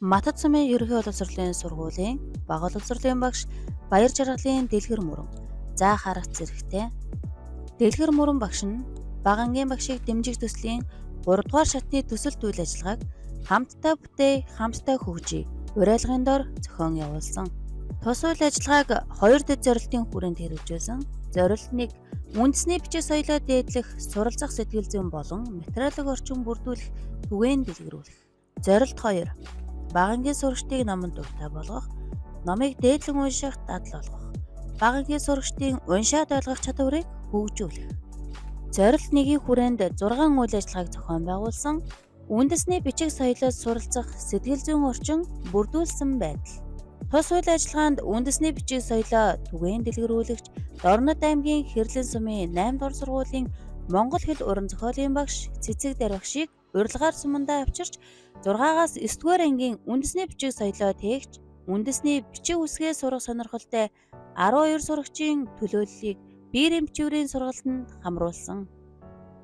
Матад сумын ерөнхий боловсролын сургуулийн бага боловсролын багш Баяр Жаргалын Дэлгэр мөрөн заах арга зэрэгтэй. Дэлгэр мөрөн багш нь бага ангийн багшийг дэмжих төслийн 3 дугаар шатны төсөлт үйл ажиллагааг хамтдаа бүтээй, хамтдаа хөгжиж, уриалгын дор зохион явуулсан. Тус үйл ажиллагааг 2 дэд зорилтын хүрээнд хэрэгжүүлсэн. Зорилт 1: үндэсний бичиг соёлоо дээдлэх, суралцах сэтгэл зүйн болон материалын орчин бүрдүүлэх түгээн дэлгэрүүлэх. Зорилт 2: бага ангийн сурагчдыг номонд дуртай болгох, номыг дээдлэн унших дадал болгох, бага ангийн сурагчдын уншаад ойлгох чадварыг хөгжүүлэх. Зорилт 1-ийн хүрээнд 6 үйл ажиллагааг зохион байгуулсан. Үндэсний бичиг соёлоос суралцах сэтгэл зүйн орчин бүрдүүлсэн байдал. Тус үйл ажиллагаанд үндэсний бичиг соёлоо түгээн дэлгэрүүлэгч Дорнод аймгийн Хэрлэн сумын 8 дугаар сургуулийн Монгол хэл уран зохиолын багш Цэцэг Дэр багшийг урилгаар сумандаа авчирч 6-аас 9-р ангийн үндэсний бичиг соёлоо тээгч, үндэсний бичиг үсгээ сурах сонирхолтой 12 сурагчийн төлөөллийг биеэрийн бичвэрийн сургалтанд хамруулсан.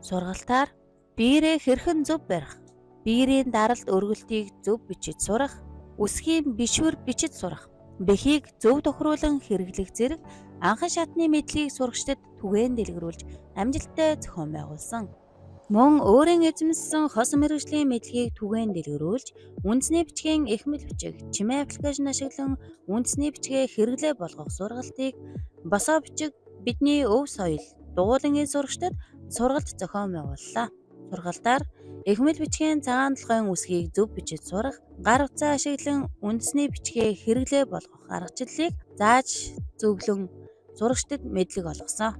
Сургалтаар биеэрээ хэрхэн зөв барих, биеэрийн даралт өргөлтийг зөв бичиж сурах, үсгийн бишвэр бичиж сурах, бэхийг зөв тохируулан хэрэглэх зэрэг анхан шатны мэдлэгийг сурагчдад түгээн дэлгэрүүлж амжилттай зохион байгуулсан. Мөн өөрийн эзэмссэн хос мэргэжлийн мэдлэгийг түгээн дэлгэрүүлж, үндэсний бичгийн эхмэл бичиг, чимээ аппликейшн ашиглан үндэсний бичгээ хэрэглээ болгох сургалтыг босоо бичиг бидний өв соёл дугуулангийн сурагчдад сургалт зохион байгууллаа. Сургалтаар эхмэл бичгийн цагаан толгойн үсгийг зөв бичиж сурах, гар утсаа ашиглан үндэсний бичгээ хэрэглээ болгох аргачлалыг зааж зөвлөн сурагчдад мэдлэг олгосон.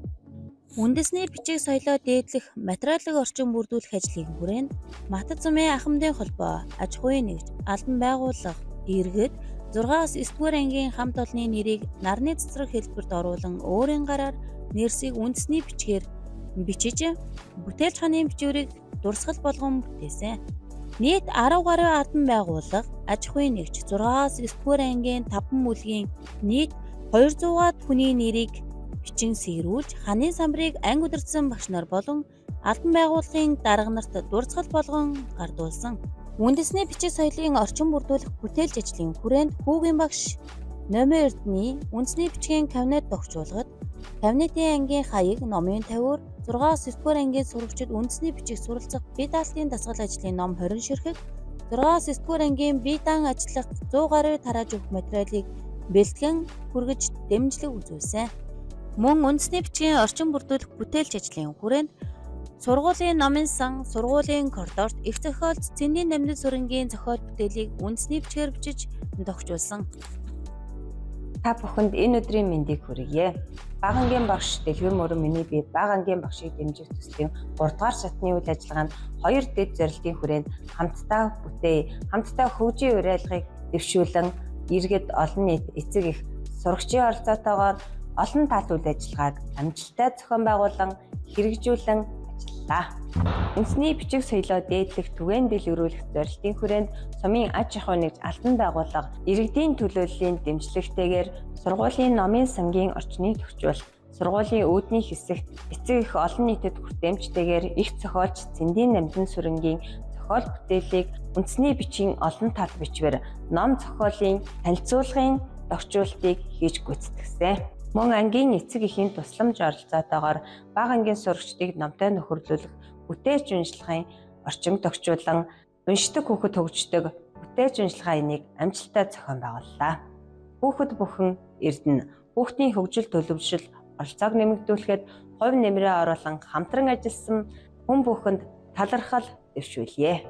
Үндэсний бичиг соёлоо дээдлэх, материалын орчин бүрдүүлэх ажлын хүрээнд Матад сумын ахмадын холбоо, аж ахуйн нэгж, албан байгууллага, иргэд 6-аас 9-р ангийн хамт олонны нэрийг нарны цэцрэг хэлбэрт оруулан өөрийн гараар нэрсийг үндэсний бичгээр бичиж, бүтээлч ханы бичвэрийг дурсгал болгон бүтээсэн. Нийт 10 гаруй албан байгууллага, аж ахуйн нэгж 6-аас 9-р ангийн 5 бүлгийн нийт 200-аад хүний нэрийг бичин сэрүүлж, ханы самбарыг анги удирдсан багш нар болон албан байгууллагын дарга нарт дурсгал болгон гардуулсан. Үндэсний бичиг соёлын орчин бүрдүүлэх бүтээлч ажлын хүрээнд хүүгийн багш номер 2-ны үндэсний бичгийн кабинет тогтчуулгад кабинетын ангийн хаяг, номын тавиур, 6-аас 9-р ангийн сурагчид үндэсний бичиг суралцах бие даалтын дасгал ажлын ном 20 ширхэг, 6-аас 9-р ангийн бие даан ажиллах 100 гаруй тарааж өгөх материалыг бэлтгэн хүргэж дэмжлэг үзүүлсэн. Мөн үндэсний бичгийн орчин бүрдүүлэх бүтээлч ажлын хүрээнд сургуулийн номын сан, сургуулийн коридорт их зохиолч Цэндийн Дамнид сүрэнгийн зохиол бүтээлийг үндэсний бичгээр бичиж тогтчуулсан. Та бүхэнд энэ өдрийн мэндийг хүргье. Бага ангийн багш Дэлгэр мөрөн миний бие бага ангийн багшийг дэмжих төслийн 3 дугаар шатны үйл ажиллагаанд 2 дэд зорилтын хүрээнд хамтдаа бүтээй, хамтдаа хөгжийн уриалгыг дэвшүүлэн иргэд олон нийт эцэг их сурагчийн оролцоотойгоор олон талт үйл ажиллагааг амжилттай зохион байгуулан хэрэгжүүлэн ажиллалаа. Үндэсний бичиг соёлоо дээдлэх, түгээн дэлгэрүүлэх зорилтын хүрээнд сумын аж ахуйн нэгж, албан байгууллага иргэдийн төлөөллийн дэмжлэгтэйгээр сургуулийн номын сангийн орчныг төгсгөл, сургуулийн үүдний хэсэгт эцэг их олон нийтэд хүртээмжтэйгээр их зохиолч Цэндийн Дамнид сүрэнгийн зохиол бүтээлийг үндэсний бичгийн олон тал бичвэр, ном зохиолын танилцуулгын тогтчуултыг хийж гүйцэтгсэн. Мөн ангийн эцэг эхийн тусламж оролцоотойгоор бага ангийн сурагчдыг номтой нөхөрлүүлэх, бүтээч уншлагын орчин тогтчуулан уншдаг хүүхэд хөгждөг бүтээч уншлагын энийг амжилттай зохион байгууллаа. Хүүхэд бүхэн эрдэнэ хүүхдийн хөгжил төлөвшил оролцоог нэмэгдүүлэхэд хувь нэмрээ оруулан хамтран ажилласан хүн бүхэнд талархал дэвшүүлье.